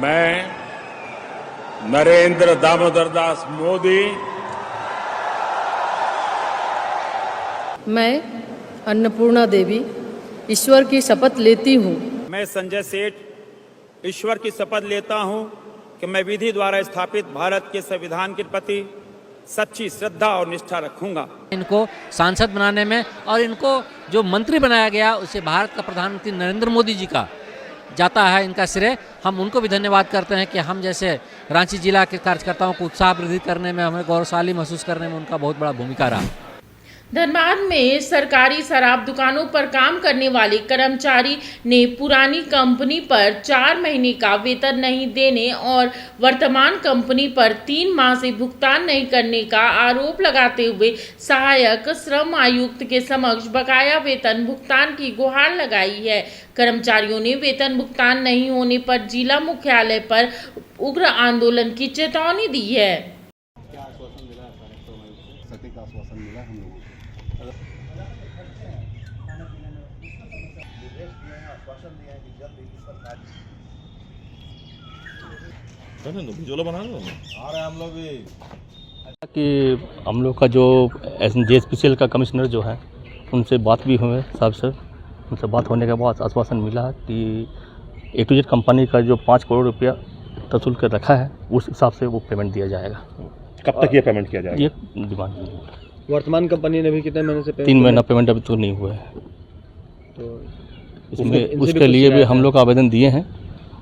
मैं नरेंद्र दामोदर दास मोदी मैं अन्नपूर्णा देवी ईश्वर की शपथ लेती हूँ। मैं संजय सेठ ईश्वर की शपथ लेता हूँ कि मैं विधि द्वारा स्थापित भारत के संविधान के प्रति सच्ची श्रद्धा और निष्ठा रखूंगा। इनको सांसद बनाने में और इनको जो मंत्री बनाया गया उसे भारत का प्रधानमंत्री नरेंद्र मोदी जी का जाता है इनका श्रेय। हम उनको भी धन्यवाद करते हैं कि हम जैसे रांची जिला के कार्यकर्ताओं को उत्साह वृद्धि करने में, हमें गौरवशाली महसूस करने में उनका बहुत बड़ा भूमिका रहा। धनबाद में सरकारी शराब दुकानों पर काम करने वाले कर्मचारी ने पुरानी कंपनी पर 4 महीने का वेतन नहीं देने और वर्तमान कंपनी पर 3 माह से भुगतान नहीं करने का आरोप लगाते हुए सहायक श्रम आयुक्त के समक्ष बकाया वेतन भुगतान की गुहार लगाई है। कर्मचारियों ने वेतन भुगतान नहीं होने पर जिला मुख्यालय पर उग्र आंदोलन की चेतावनी दी है। कि हम लोग का जो JSPCL का कमिश्नर जो है उनसे बात भी हुए साहब से, उनसे बात होने के बाद आश्वासन मिला है कि A to Z कंपनी का जो 5 करोड़ रुपया वसूल कर रखा है उस हिसाब से वो पेमेंट दिया जाएगा। कब तक ये पेमेंट किया जाएगा? ये डिमांड। वर्तमान कंपनी ने भी कितने महीने से 3 महीना पेमेंट अभी तो नहीं हुआ है, तो उसके लिए भी हम लोग आवेदन दिए हैं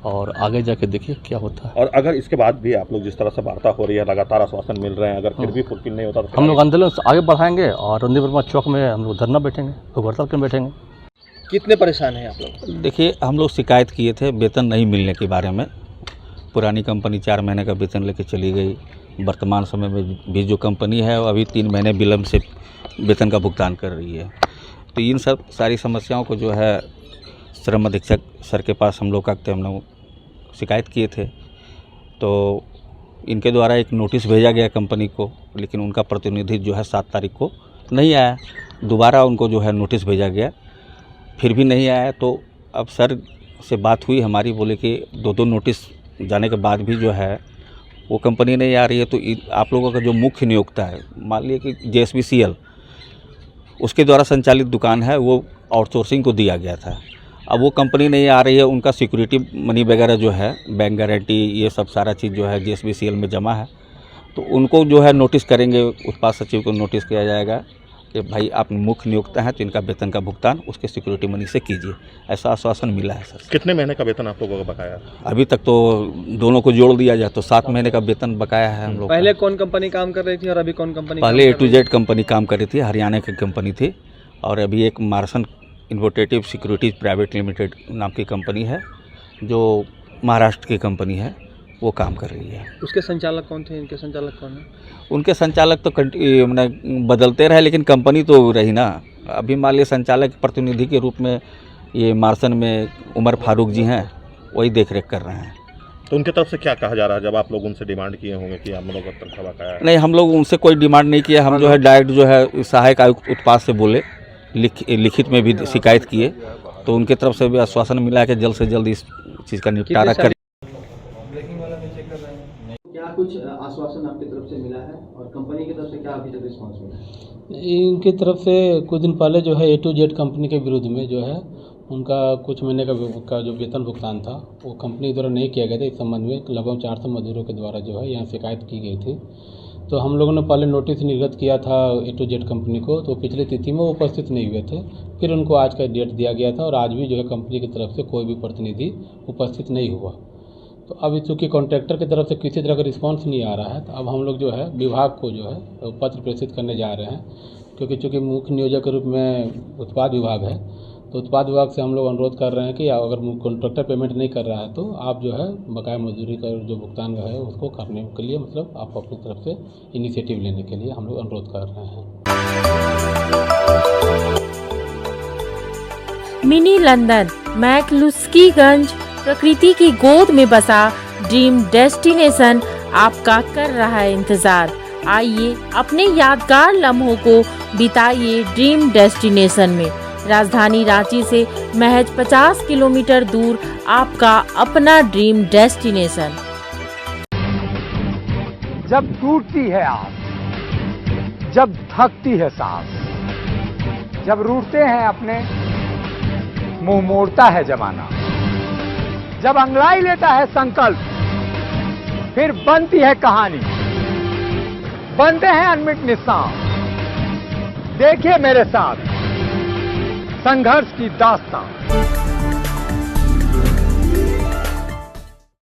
और आगे जाके देखिए क्या होता है। और अगर इसके बाद भी आप लोग जिस तरह से वार्ता हो रही है, लगातार आश्वासन मिल रहे हैं, अगर फिर भी फुलफिल नहीं होता तो हम लोग आंदोलन आगे बढ़ाएंगे और रणदीप वर्मा चौक में हम लोग धरना बैठेंगे, तो हड़ताल में बैठेंगे। कितने परेशान हैं आप लोग? देखिए, हम लोग शिकायत किए थे वेतन नहीं मिलने के बारे में। पुरानी कंपनी 4 महीने का वेतन लेके चली गई। वर्तमान समय में भी जो कंपनी है वो अभी 3 महीने विलम्ब से वेतन का भुगतान कर रही है। तो इन सब सारी समस्याओं को जो है श्रम अधीक्षक सर के पास हम लोग शिकायत किए थे, तो इनके द्वारा एक नोटिस भेजा गया कंपनी को, लेकिन उनका प्रतिनिधि जो है 7 तारीख को नहीं आया। दोबारा उनको जो है नोटिस भेजा गया, फिर भी नहीं आया। तो अब सर से बात हुई हमारी, बोले कि 2 नोटिस जाने के बाद भी जो है वो कंपनी नहीं आ रही है। तो आप लोगों का जो मुख्य नियोक्ता है, मान लिया कि JSPCL, उसके द्वारा संचालित दुकान है, वो आउटसोर्सिंग को दिया गया था। अब वो कंपनी नहीं आ रही है, उनका सिक्योरिटी मनी वगैरह जो है, बैंक गारंटी, ये सब सारा चीज़ जो है JSPCL में जमा है। तो उनको जो है नोटिस करेंगे, उत्पाद सचिव को नोटिस किया जाएगा कि भाई आप मुख्य नियोक्ता हैं तो इनका वेतन का भुगतान उसके सिक्योरिटी मनी से कीजिए। ऐसा आश्वासन मिला है सर। कितने महीने का वेतन आप लोगों का बकाया है? अभी तक तो दोनों को जोड़ दिया जाए तो 7 महीने का वेतन बकाया है हम लोग। पहले कौन कंपनी काम कर रही थी और अभी कौन कंपनी? पहले A to Z कंपनी काम कर रही थी, हरियाणा की कंपनी थी, और अभी एक मार्सन इन्वोटेटिव सिक्योरिटीज़ प्राइवेट लिमिटेड नाम की कंपनी है जो महाराष्ट्र की कंपनी है, वो काम कर रही है। उसके संचालक कौन थे? इनके संचालक कौन है? उनके संचालक तो बदलते रहे, लेकिन कंपनी तो रही ना। अभी मान लिया संचालक प्रतिनिधि के रूप में ये मार्सन में उमर फारूक जी हैं, वही देख रेख कर रहे हैं। तो उनकी तरफ से क्या कहा जा रहा है जब आप लोग उनसे डिमांड किए होंगे कि हम लोग का तनख्वाह बकाया है? नहीं, हम लोग उनसे कोई डिमांड नहीं किया। हम जो है डायरेक्ट जो है सहायक आयुक्त उत्पाद से बोले, लिखित में भी शिकायत किए, तो उनके तरफ से भी आश्वासन मिला है कि जल्द से जल्द इस चीज़ का निपटारा करें। क्या कुछ आश्वासन आपकी तरफ से मिला है और कंपनी की तरफ से क्या अभी तक रिस्पांस मिला है? इनकी तरफ से कुछ दिन पहले जो है A to Z कंपनी के विरुद्ध में जो है उनका कुछ महीने का जो वेतन भुगतान था वो कंपनी द्वारा नहीं किया गया था। इस संबंध में लगभग 400 मजदूरों के द्वारा जो है यहाँ शिकायत की गई थी। तो हम लोगों ने पहले नोटिस निर्गत किया था A to Z कंपनी को, तो पिछली तिथि में वो उपस्थित नहीं हुए थे। फिर उनको आज का डेट दिया गया था और आज भी जो है कंपनी की तरफ से कोई भी प्रतिनिधि उपस्थित नहीं हुआ। तो अब चूँकि कॉन्ट्रैक्टर की तरफ से किसी तरह का रिस्पांस नहीं आ रहा है, तो अब हम लोग जो है विभाग को जो है पत्र प्रेषित करने जा रहे हैं, क्योंकि चूँकि मुख्य नियोजक के रूप में उत्पाद विभाग है, तो उत्पाद विभाग से हम लोग अनुरोध कर रहे हैं कि अगर कॉन्ट्रैक्टर पेमेंट नहीं कर रहा है तो आप जो है बकाया मजदूरी का जो भुगतान है उसको करने के लिए, मतलब आप अपनी तरफ से इनिशिएटिव लेने के लिए हम लोग अनुरोध कर रहे हैं। मिनी लंदन मैक्लुस्कीगंज प्रकृति की गोद में बसा ड्रीम डेस्टिनेशन आपका कर रहा है इंतजार। आइए अपने यादगार लम्हों को बिताइए ड्रीम डेस्टिनेशन में। राजधानी रांची से महज 50 किलोमीटर दूर आपका अपना ड्रीम डेस्टिनेशन। जब टूटती है आस, जब थकती है सांस, जब रूठते हैं अपने, मुंह मोड़ता है जमाना, जब अंगड़ाई लेता है संकल्प, फिर बनती है कहानी, बनते हैं अनमिट निशान। देखिए मेरे साथ संघर्ष की दास्तां।